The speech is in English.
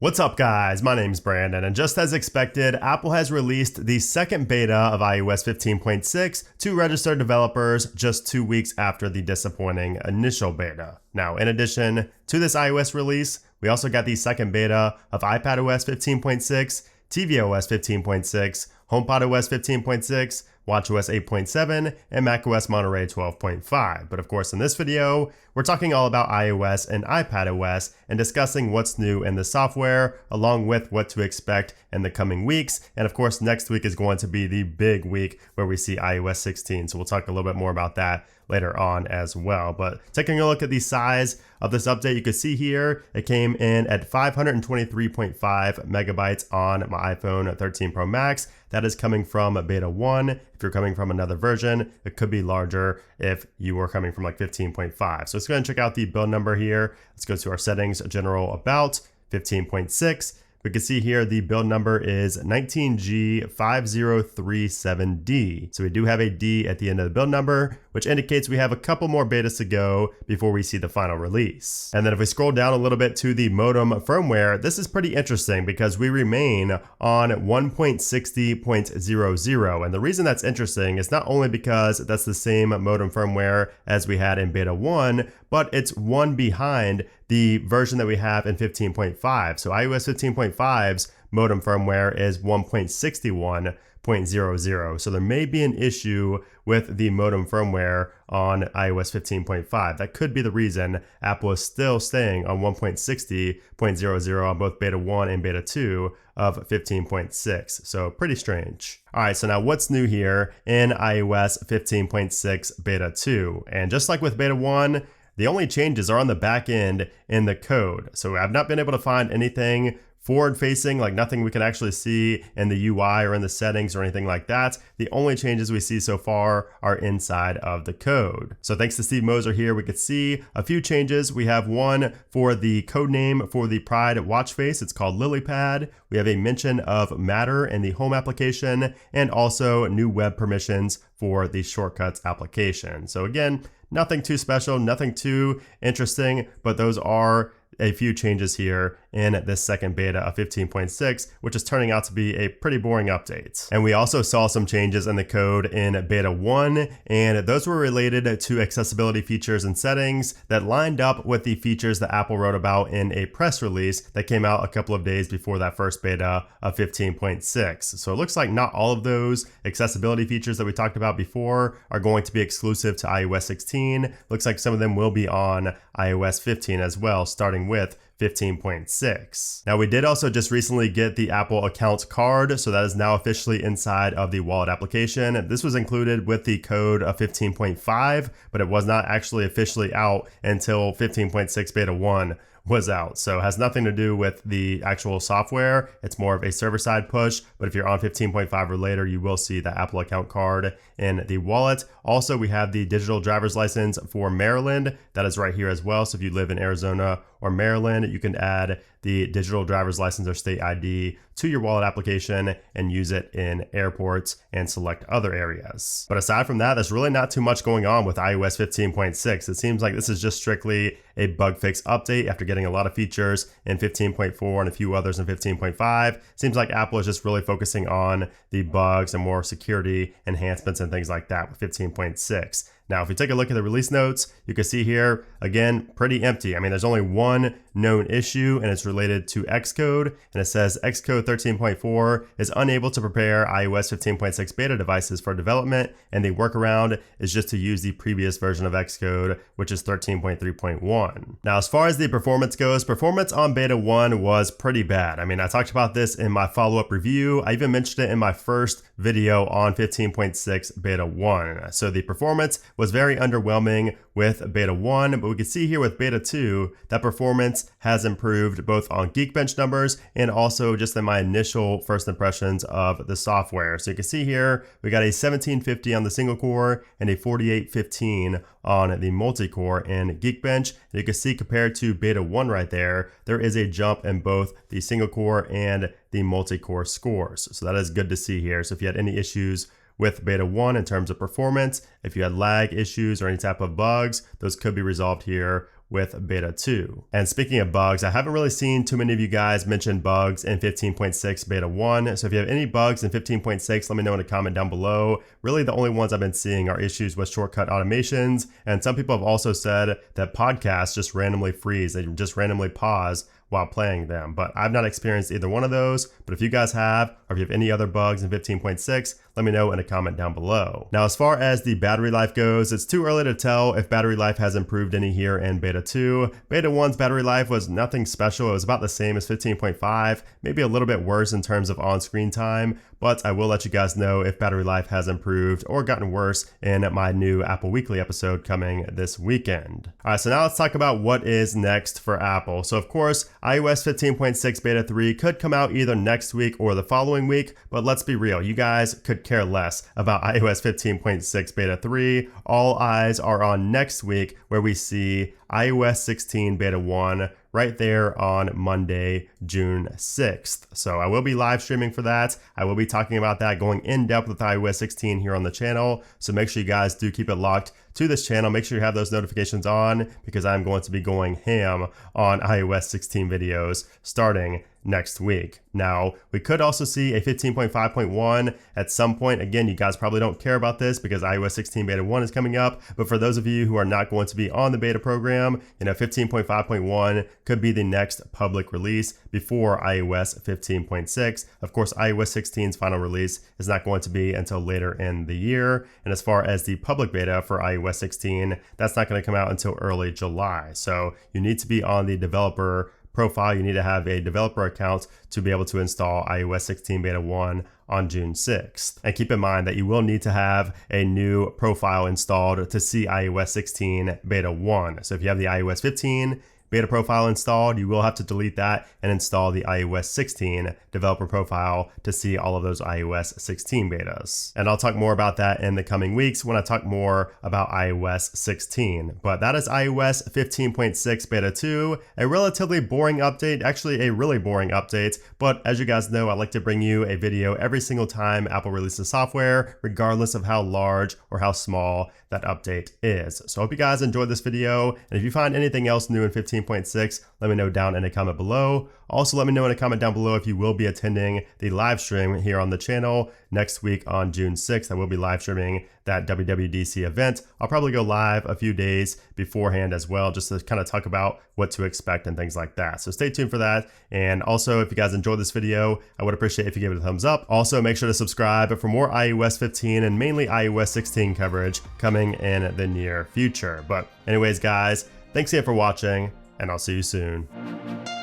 What's up guys, my name's Brandon, and just as expected, Apple has released the second beta of iOS 15.6 to registered developers just 2 weeks after the disappointing initial beta. Now, in addition to this iOS release, we also got the second beta of iPadOS 15.6, tvOS 15.6, HomePodOS 15.6, watchOS 8.7, and macOS Monterey 12.5. But of course, in this video, we're talking all about iOS and iPadOS and discussing what's new in the software, along with what to expect in the coming weeks. And of course, next week is going to be the big week where we see iOS 16. So we'll talk a little bit more about that later on as well. But taking a look at the size of this update, you can see here, it came in at 523.5 megabytes on my iPhone 13 Pro Max. That is coming from beta 1. If you're coming from another version, it could be larger if you were coming from like 15.5. So let's go ahead and check out the build number here. Let's go to our settings, general about 15.6. We can see here the build number is 19G5037D. So we do have a D at the end of the build number, which indicates we have a couple more betas to go before we see the final release. And then if we scroll down a little bit to the modem firmware, this is pretty interesting because we remain on 1.60.00. And the reason that's interesting is not only because that's the same modem firmware as we had in beta 1, but it's one behind the version that we have in 15.5. So iOS 15.5's modem firmware is 1.61.00. So there may be an issue with the modem firmware on iOS 15.5. That could be the reason Apple is still staying on 1.60.00 on both beta 1 and beta 2 of 15.6. So pretty strange. All right, so now what's new here in iOS 15.6 beta 2? And just like with beta 1, the only changes are on the back end in the code. So I've not been able to find anything forward facing, like nothing we can actually see in the UI or in the settings or anything like that. The only changes we see so far are inside of the code. So thanks to Steve Moser here, we could see a few changes. We have one for the code name for the Pride watch face. It's called LilyPad. We have a mention of Matter in the Home application and also new web permissions for the Shortcuts application. So again, nothing too special, nothing too interesting, but those are a few changes here in this second beta of 15.6, which is turning out to be a pretty boring update. And we also saw some changes in the code in beta 1, and those were related to accessibility features and settings that lined up with the features that Apple wrote about in a press release that came out a couple of days before that first beta of 15.6. So it looks like not all of those accessibility features that we talked about before are going to be exclusive to iOS 16. Looks like some of them will be on iOS 15 as well, starting with 15.6. Now we did also just recently get the Apple Accounts card, so that is now officially inside of the Wallet application. This was included with the code of 15.5, but it was not actually officially out until 15.6 beta 1 was out. So it has nothing to do with the actual software. It's more of a server-side push, but if you're on 15.5 or later, you will see the Apple Account card in the wallet. Also, we have the digital driver's license for Maryland. That is right here as well. So if you live in Arizona or Maryland, you can add the digital driver's license or state ID to your wallet application and use it in airports and select other areas. But aside from that, there's really not too much going on with iOS 15.6. It seems like this is just strictly a bug fix update after getting a lot of features in 15.4 and a few others in 15.5. Seems like Apple is just really focusing on the bugs and more security enhancements and things like that with 15.6. Now, if we take a look at the release notes, you can see here, again, pretty empty. I mean, there's only one known issue, and it's related to Xcode, and it says Xcode 13.4 is unable to prepare iOS 15.6 beta devices for development, and the workaround is just to use the previous version of Xcode, which is 13.3.1. Now, as far as the performance goes, performance on beta 1 was pretty bad. I mean, I talked about this in my follow-up review. I even mentioned it in my first video on 15.6 beta 1. So the performance was very underwhelming with beta 1, but we can see here with beta 2 that performance has improved both on Geekbench numbers and also just in my initial first impressions of the software. So you can see here we got a 1750 on the single core and a 4815 on the multi-core in Geekbench. And you can see compared to beta 1 right there, there is a jump in both the single core and the multi-core scores. So that is good to see here. So if you had any issues with beta 1 in terms of performance, if you had lag issues or any type of bugs, those could be resolved here with beta 2. And speaking of bugs, I haven't really seen too many of you guys mention bugs in 15.6 beta 1. So if you have any bugs in 15.6, let me know in a comment down below. Really the only ones I've been seeing are issues with shortcut automations. And some people have also said that podcasts just randomly freeze. They just randomly pause while playing them, but I've not experienced either one of those. But if you guys have, or if you have any other bugs in 15.6, let me know in a comment down below. Now, as far as the battery life goes, it's too early to tell if battery life has improved any here in beta 2. Beta 1's battery life was nothing special. It was about the same as 15.5, maybe a little bit worse in terms of on-screen time, but I will let you guys know if battery life has improved or gotten worse in my new Apple Weekly episode coming this weekend. All right, so now let's talk about what is next for Apple. So of course, iOS 15.6 beta 3 could come out either next week or the following week, but let's be real, you guys could care less about iOS 15.6 beta 3. All eyes are on next week, where we see iOS 16 beta 1 right there on Monday, June 6th. So I will be live streaming for that. I will be talking about that, going in depth with iOS 16 here on the channel. So make sure you guys do keep it locked to this channel. Make sure you have those notifications on, because I'm going to be going ham on iOS 16 videos starting next week. Now, we could also see a 15.5.1 at some point. Again, you guys probably don't care about this because iOS 16 beta 1 is coming up, but for those of you who are not going to be on the beta program, 15.5.1 could be the next public release before iOS 15.6. Of course, iOS 16's final release is not going to be until later in the year. And as far as the public beta for iOS 16, that's not going to come out until early July. So you need to be on the developer profile. You need to have a developer account to be able to install iOS 16 beta 1 on June 6th. And keep in mind that you will need to have a new profile installed to see iOS 16 beta 1. So if you have the iOS 15 beta profile installed, you will have to delete that and install the iOS 16 developer profile to see all of those iOS 16 betas. And I'll talk more about that in the coming weeks when I talk more about iOS 16. But that is iOS 15.6 beta 2, a relatively boring update, actually a really boring update. But as you guys know, I like to bring you a video every single time Apple releases software, regardless of how large or how small that update is. So I hope you guys enjoyed this video. And if you find anything else new in 15.6, let me know down in a comment below. Also, let me know in a comment down below if you will be attending the live stream here on the channel next week on June 6th. I will be live streaming that WWDC event. I'll probably go live a few days beforehand as well, just to kind of talk about what to expect and things like that. So stay tuned for that. And also, if you guys enjoyed this video, I would appreciate if you gave it a thumbs up. Also, make sure to subscribe for more iOS 15 and mainly iOS 16 coverage coming in the near future. But anyways, guys, thanks again for watching, and I'll see you soon.